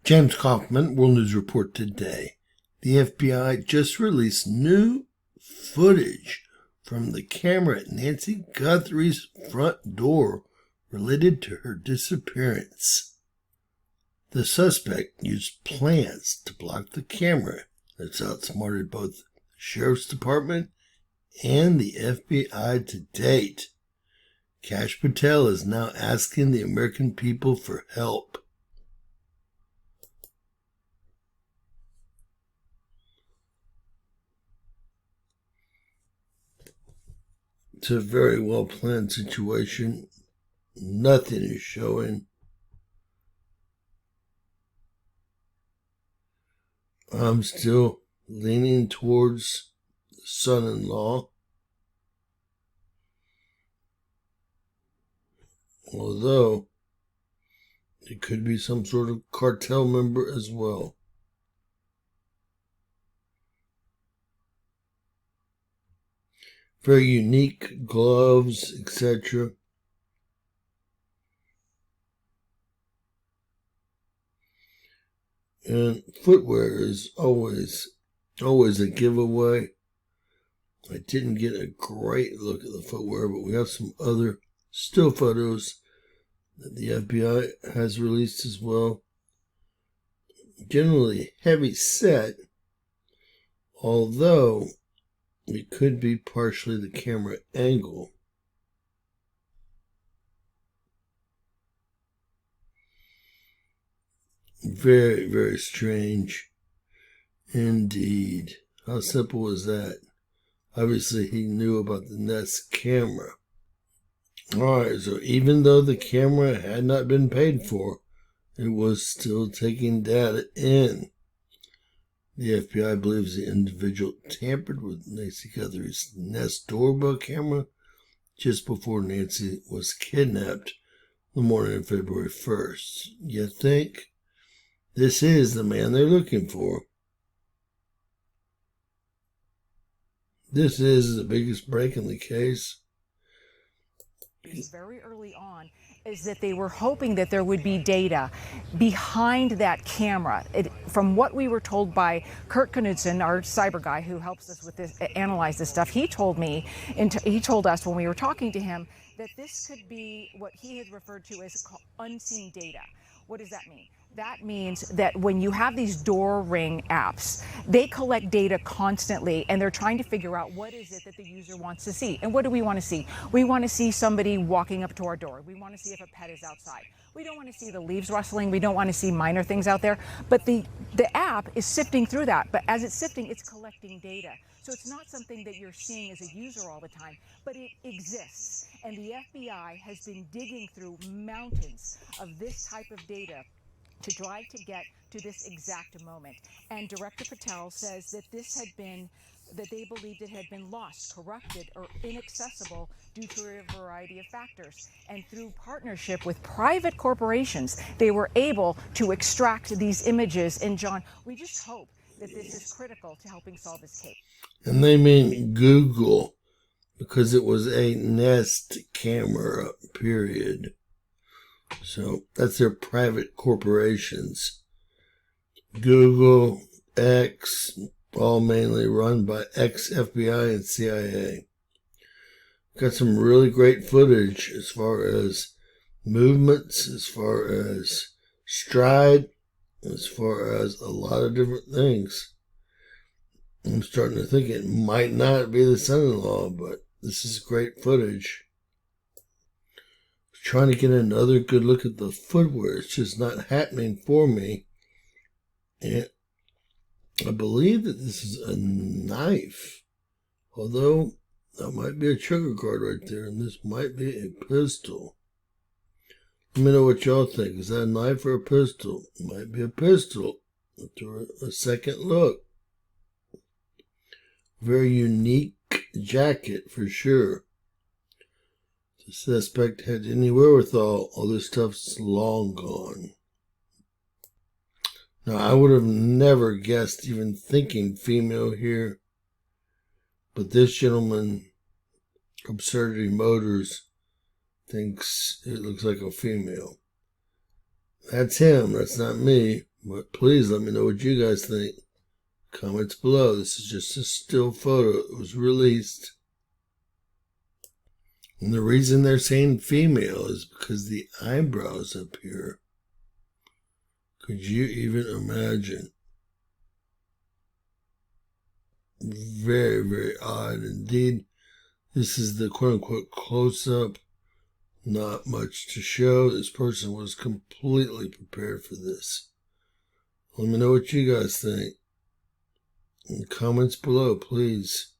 James Kaufman, World News Report today. The FBI just released new footage from the camera at Nancy Guthrie's front door related to her disappearance. The suspect used plans to block the camera. That's outsmarted both the Sheriff's Department and the FBI to date. Kash Patel is now asking the American people for help. It's a very well-planned situation. Nothing is showing. I'm still leaning towards the son-in-law. Although, it could be some sort of cartel member as well. Very unique gloves, etc. And footwear is always a giveaway. I didn't get a great look at the footwear, but we have some other still photos that the FBI has released as well. Generally heavy set, although it could be partially the camera angle. Very, very strange indeed. How simple was that? Obviously, he knew about the Nest camera. Alright, so even though the camera had not been paid for, it was still taking data in. The FBI believes the individual tampered with Nancy Guthrie's Nest doorbell camera just before Nancy was kidnapped the morning of February 1st. You think? This is the man they're looking for. This is the biggest break in the case. Very early on is that they were hoping that there would be data behind that camera. From what we were told by Kurt Knudsen, our cyber guy who helps us with this, analyze this stuff, he told us when we were talking to him that this could be what he had referred to as unseen data. What does that mean? That means that when you have these door ring apps, they collect data constantly and they're trying to figure out what is it that the user wants to see. And what do we want to see? We want to see somebody walking up to our door. We want to see if a pet is outside. We don't want to see the leaves rustling. We don't want to see minor things out there. But the app is sifting through that. But as it's sifting, it's collecting data. So it's not something that you're seeing as a user all the time, but it exists. And the FBI has been digging through mountains of this type of data to try to get to this exact moment. And Director Patel says that they believed it had been lost, corrupted, or inaccessible due to a variety of factors. And through partnership with private corporations, they were able to extract these images. And John, we just hope that this is critical to helping solve this case. And they mean Google, because it was a Nest camera, period. So that's their private corporations. Google, X, all mainly run by ex-FBI and CIA. Got some really great footage as far as movements, as far as stride, as far as a lot of different things. I'm starting to think it might not be the son-in-law, but this is great footage. Trying to get another good look at the footwear. It's just not happening for me. And I believe that this is a knife. Although, that might be a trigger guard right there, and this might be a pistol. Let me know what y'all think. Is that a knife or a pistol? It might be a pistol. After a second look. Very unique jacket for sure. The suspect had any wherewithal, all this stuff's long gone. Now, I would have never guessed, even thinking female here, but this gentleman, Absurdity Motors, thinks it looks like a female. That's him, that's not me, But please let me know what you guys think. Comments below. This is just a still photo. It was released. And the reason they're saying female is because the eyebrows up here. Could you even imagine? Very, very odd indeed. This is the quote-unquote close-up. Not much to show. This person was completely prepared for this. Let me know what you guys think. In the comments below, please.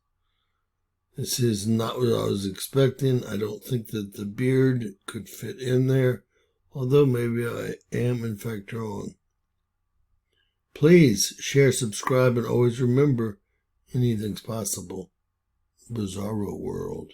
This is not what I was expecting. I don't think that the beard could fit in there, although maybe I am in fact wrong. Please share, subscribe, and always remember, anything's possible. Bizarro world.